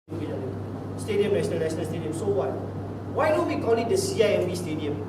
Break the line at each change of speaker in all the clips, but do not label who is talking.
Stadium, National Stadium, so what? Why don't we call it the CIMB Stadium?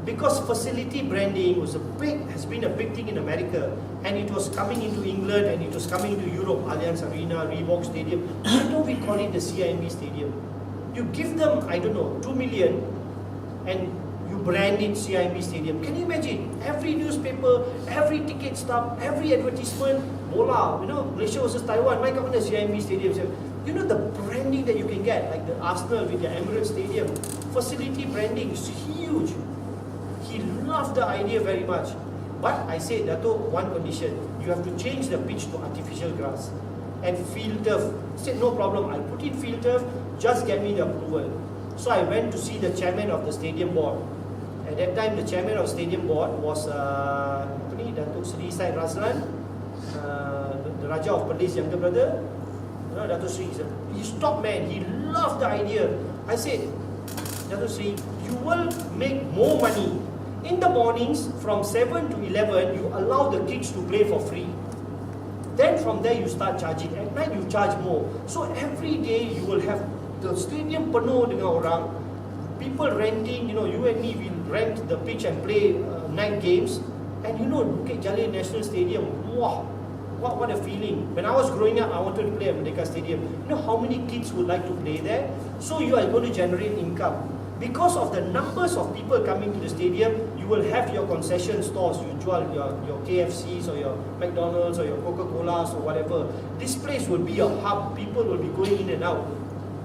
Because facility branding has been a big thing in America, and it was coming into England and it was coming to Europe, Allianz Arena, Reebok Stadium. Why don't we call it the CIMB Stadium? You give them, I don't know, 2 million and you brand it CIMB Stadium. Can you imagine? Every newspaper, every ticket stub, every advertisement, bola, Malaysia versus Taiwan, my governor CIMB Stadium. You know the branding that you can get, like the Arsenal with the Emirates Stadium, facility branding is huge. He loved the idea very much. But I said, Dato, one condition, you have to change the pitch to artificial grass and field turf. He said, no problem, I'll put in field turf, just get me the approval. So I went to see the chairman of the stadium board. At that time, the chairman of the stadium board was Datuk Sri Said Razlan, the Raja of Perlis' younger brother. Datuk Sri, he's top man, he loved the idea. I said, Datuk Sri, you will make more money. In the mornings, from 7 to 11, you allow the kids to play for free. Then from there, you start charging. At night, you charge more. So every day, you will have the stadium penuh dengan orang. People renting, you and me will rent the pitch and play night games. And Bukit Jalil National Stadium, wow, what a feeling. When I was growing up, I wanted to play at Merdeka Stadium. You know how many kids would like to play there? So you are going to generate income. Because of the numbers of people coming to the stadium, you will have your concession stores, you jual your KFCs or your McDonald's or your Coca-Colas or whatever. This place will be a hub. People will be going in and out.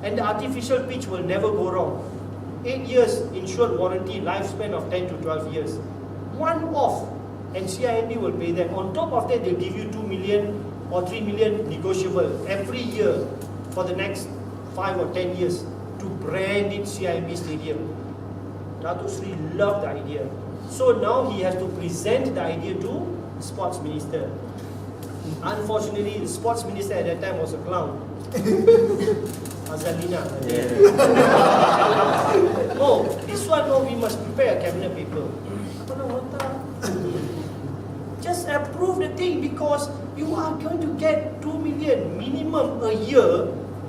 And the artificial pitch will never go wrong. 8 years insured warranty, lifespan of 10 to 12 years. One off, and CIMB will pay them. On top of that, they'll give you 2 million or 3 million negotiable every year for the next 5 or 10 years to brand it CIMB Stadium. Datuk Sri loved the idea. So now he has to present the idea to the sports minister. Unfortunately, the sports minister at that time was a clown. Azalina. Oh, this one, we must prepare a cabinet paper. Just approve the thing because you are going to get 2 million minimum a year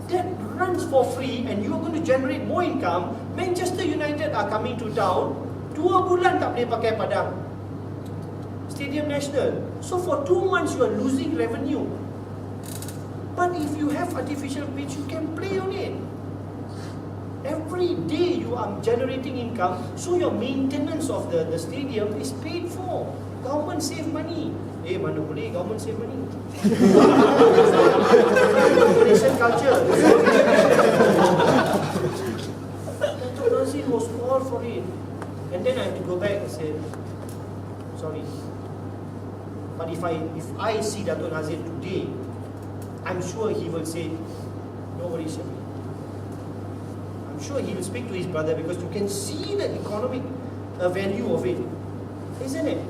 that runs for free and you are going to generate more income. Manchester United are coming to town. 2 bulan tak boleh pakai padang Stadium National. So for 2 months you are losing revenue. But if you have artificial pitch, you can play on it. Every day you are generating income, so your maintenance of the stadium is paid for. Government save money. Mana boleh government save money? Malaysian culture. Dato' Nazir was all for it. And then I have to go back and say, sorry. But if I see Dato' Nazir today, I'm sure he will say, no worries, Shebby. I'm sure he will speak to his brother because you can see the economic value of it. Isn't it?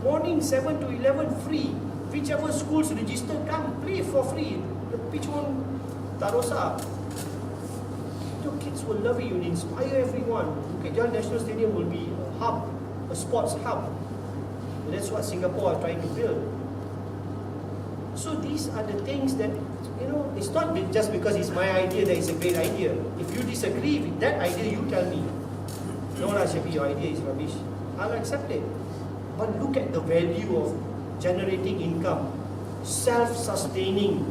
Morning 7 to 11 free. Whichever schools register, come play for free. The pitch won't tarosa. Your kids will love it. You'll inspire everyone. Okay, Jalan National Stadium will be a hub, a sports hub. And that's what Singapore are trying to build. So these are the things that, it's not just because it's my idea that it's a great idea. If you disagree with that idea, you tell me. No, Shebby, your idea is rubbish. I'll accept it. But look at the value of generating income, self-sustaining.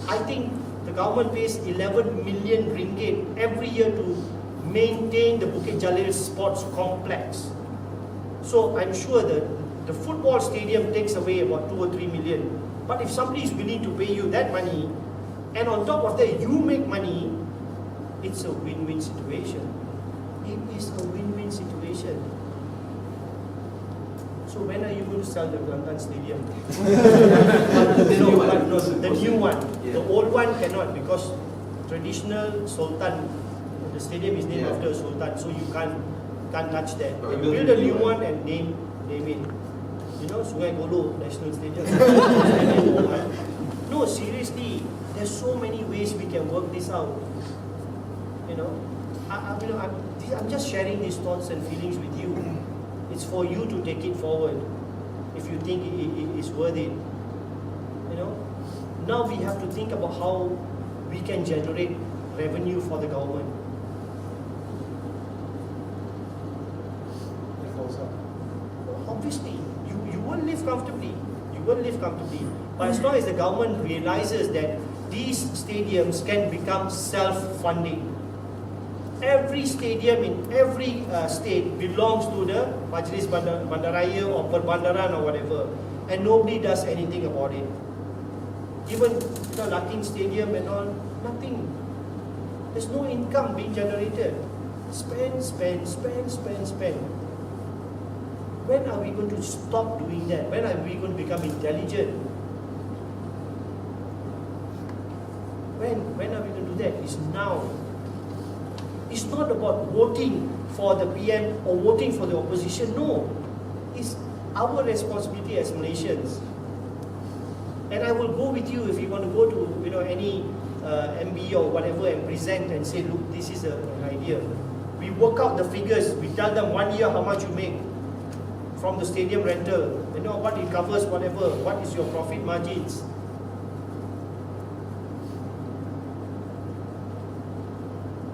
I think the government pays 11 million ringgit every year to maintain the Bukit Jalil Sports Complex. So I'm sure that the football stadium takes away about 2 or 3 million. But if somebody is willing to pay you that money, and on top of that you make money, it's a win-win situation. It is a win-win situation. So when are you going to sell the Kelantan Stadium? No, the new one. The old one cannot because traditional Sultan, the stadium is named after a Sultan, so you can't touch that. Build a new one and name it. Sungai Golo National Stadium. No, seriously, there's so many ways we can work this out. I'm just sharing these thoughts and feelings with you. It's for you to take it forward if you think it is worth it. Now we have to think about how we can generate revenue for the government. Obviously, you won't live comfortably. You won't live comfortably. But as long as the government realizes that these stadiums can become self-funding. Every stadium in every state belongs to the Majlis Bandaraya or Perbandaran or whatever, and nobody does anything about it. Even Latin Stadium and all, nothing. There's no income being generated. Spend. When are we going to stop doing that? When are we going to become intelligent? When are we going to do that? It's now. It's not about voting for the PM or voting for the opposition. No. It's our responsibility as Malaysians. And I will go with you if you want to go to any MB or whatever and present and say, look, this is an idea. We work out the figures. We tell them 1 year how much you make from the stadium rental. What it covers, whatever. What is your profit margins?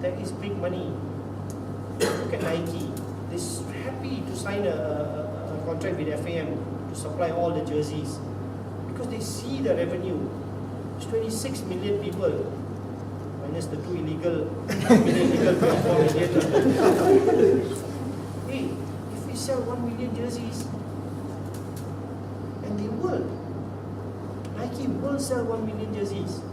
That is big money. Look at Nike. They're happy to sign a contract with FAM to supply all the jerseys because they see the revenue. It's 26 million people minus the 2 illegal, 4 million. Hey, if we sell 1 million jerseys, and they will, Nike will sell 1 million jerseys.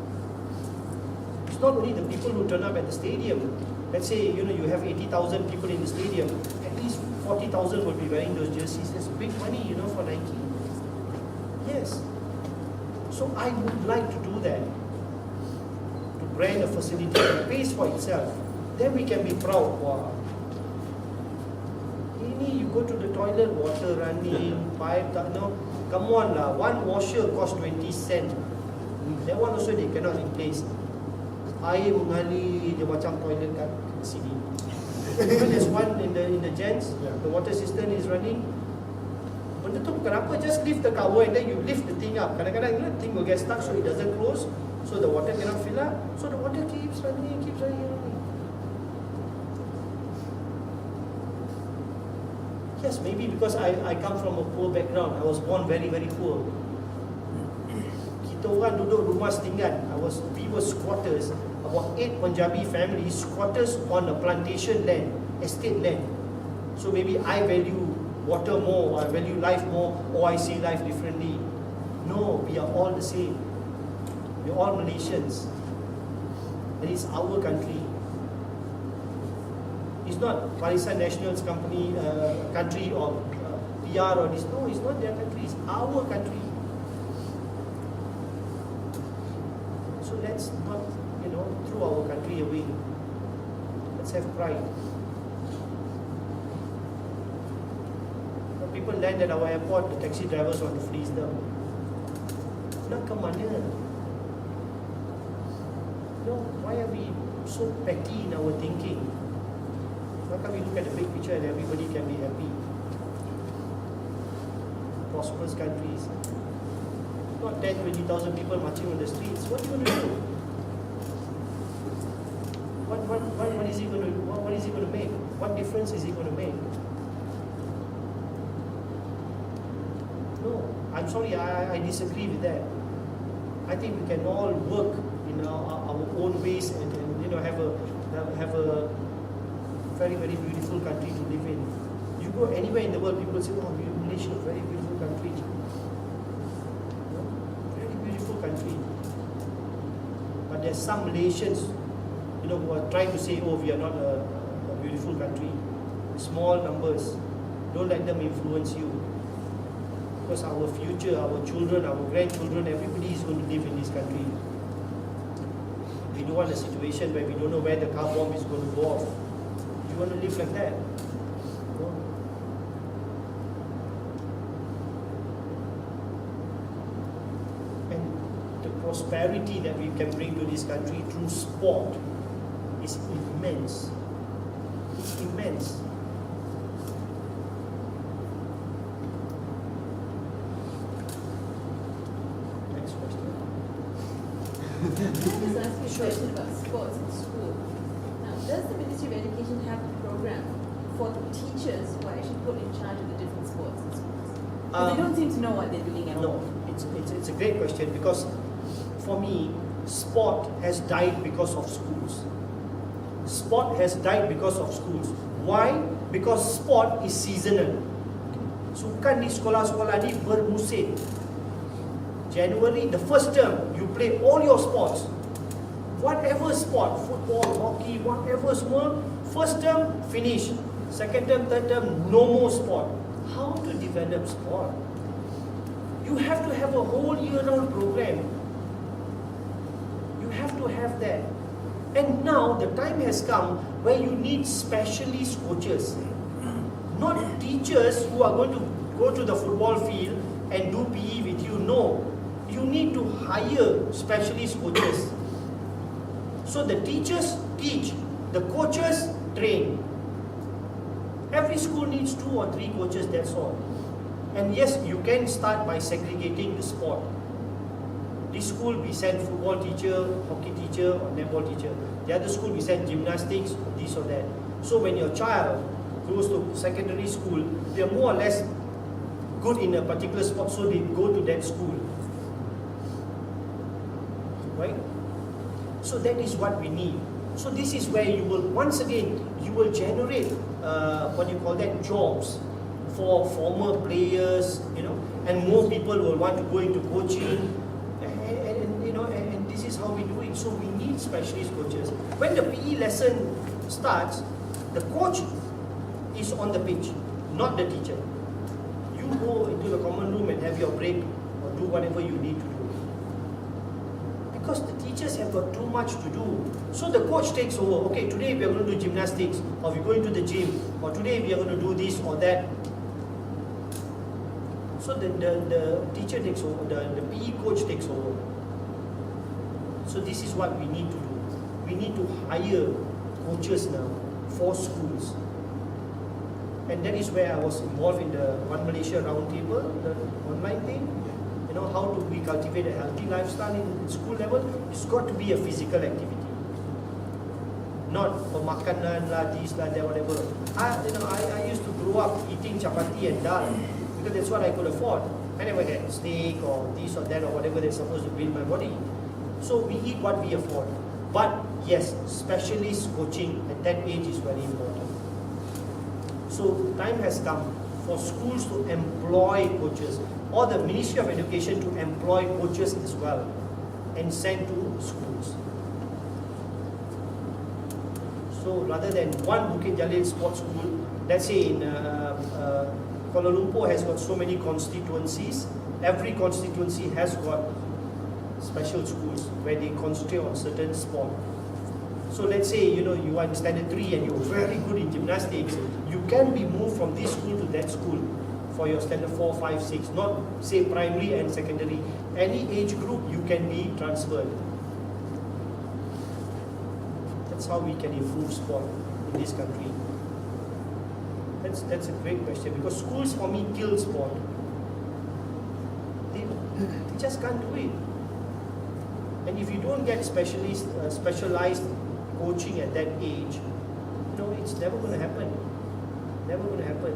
Not only the people who turn up at the stadium. Let's say you have 80,000 people in the stadium. At least 40,000 will be wearing those jerseys. That's big money, for Nike. Yes. So I would like to do that. To brand a facility that pays for itself. Then we can be proud. Wow. You go to the toilet, water running, pipe. No, come on lah. One washer costs 20 cents. That one also they cannot replace. Air mengalir dia macam toilet kat sini. Even there's one in the gents, the water system is running. Benda tu bukan apa, just lift the cover and then you lift the thing up. Kadang-kadang the thing will get stuck so it doesn't close, so the water cannot fill up. So the water keeps running. Yes, maybe because I come from a poor background. I was born very, very poor. Kita orang duduk rumah setinggan. We were squatters. About 8 Punjabi families squatters on a plantation land, estate land. So maybe I value water more, or I value life more, or I see life differently. No, we are all the same. We are all Malaysians. And it's our country. It's not Barisan National's country or PR or this. No, it's not their country. It's our country. So let's not, throw our country away. Let's have pride. When people land at our airport, the taxi drivers want to freeze them. Nak ke mana? Why are we so petty in our thinking? Why can't we look at the big picture and everybody can be happy? Prosperous countries. Not 10, 20,000 people marching on the streets. What are you going to do? What is he going to? What is he going to make? What difference is he going to make? No, I'm sorry. I disagree with that. I think we can all work in our own ways and have a very, very beautiful country to live in. You go anywhere in the world, people say, "Oh, Malaysia, very beautiful country." Very beautiful country. But there's some Malaysians, who are trying to say, "Oh, we are not a beautiful country." Small numbers. Don't let them influence you. Because our future, our children, our grandchildren, everybody is going to live in this country. We don't want a situation where we don't know where the car bomb is going to go off. You want to live like that? No. And the prosperity that we can bring to this country through sport is immense. It's immense. Next question.
Can I just ask you a question about sports in school? Now, does the Ministry of Education have a program for the teachers who are actually put in charge of the different sports in schools? They don't seem to know what they're doing at all.
No, it's a great question, because for me, sport has died because of schools. Sport has died because of schools. Why? Because sport is seasonal. Sukan di sekolah-sekolah ni bermusim. January, the first term, you play all your sports. Whatever sport, football, hockey, whatever small, first term, finish. Second term, third term, no more sport. How to develop sport? You have to have a whole year-round program. You have to have that. And now the time has come where you need specialist coaches. Not teachers who are going to go to the football field and do PE with you. No. You need to hire specialist coaches. So the teachers teach, the coaches train. Every school needs 2 or 3 coaches, that's all. And yes, you can start by segregating the sport. This school we send football teacher, hockey teacher, or netball teacher. The other school we send gymnastics, or this or that. So when your child goes to secondary school, they are more or less good in a particular sport, so they go to that school. Right? So that is what we need. So this is where you will, once again, you will generate, jobs for former players, and more people will want to go into coaching, and this is how we do it. So we need specialist coaches. When the PE lesson starts, the coach is on the pitch, not the teacher. You go into the common room and have your break, or do whatever you need to do. Because the teachers have got too much to do. So the coach takes over. Okay, today we are going to do gymnastics, or we're going to the gym, or today we are going to do this or that. So the teacher takes over, the PE coach takes over. So this is what we need to do. We need to hire coaches now for schools. And that is where I was involved in the One Malaysia Roundtable, the online thing. How do we cultivate a healthy lifestyle in school level? It's got to be a physical activity. Not pemakanan lah, this lah, that, whatever. I used to grow up eating chapati and dal because that's what I could afford. I never had steak or this or that or whatever that's supposed to build my body. So we eat what we afford. But yes, specialist coaching at that age is very important. So time has come for schools to employ coaches, or the Ministry of Education to employ coaches as well and send to schools. So rather than one Bukit Jalil sports school, let's say in Kuala Lumpur has got so many constituencies, every constituency has got special schools where they concentrate on certain sport. So let's say you are in standard 3 and you're very good in gymnastics, you can be moved from this school to that school for your standard 4, 5, 6, not say primary and secondary. Any age group you can be transferred. That's how we can improve sport in this country. That's a great question, because schools for me kill sport. They just can't do it. And if you don't get specialized coaching at that age, it's never going to happen. Never going to happen.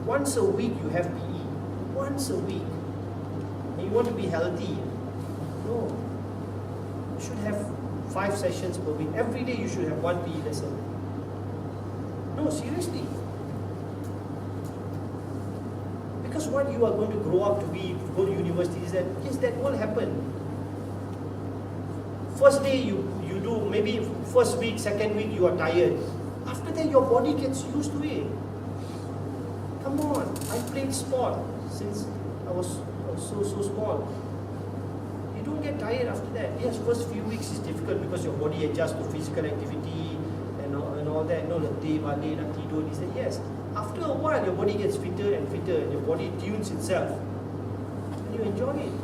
Once a week you have PE. Once a week. And you want to be healthy. No. You should have 5 sessions per week. Every day you should have 1 PE lesson. No, seriously. Because what you are going to grow up to be, go to university, is that, yes, that will happen. First day you do, maybe first week, second week you are tired. After that your body gets used to it. Come on, I played sport since I was so small. You don't get tired after that. Yes, first few weeks is difficult because your body adjusts to physical activity and all that. Letih, balik, nak tidur, this and yes. After a while, your body gets fitter and fitter, and your body tunes itself, and you enjoy it.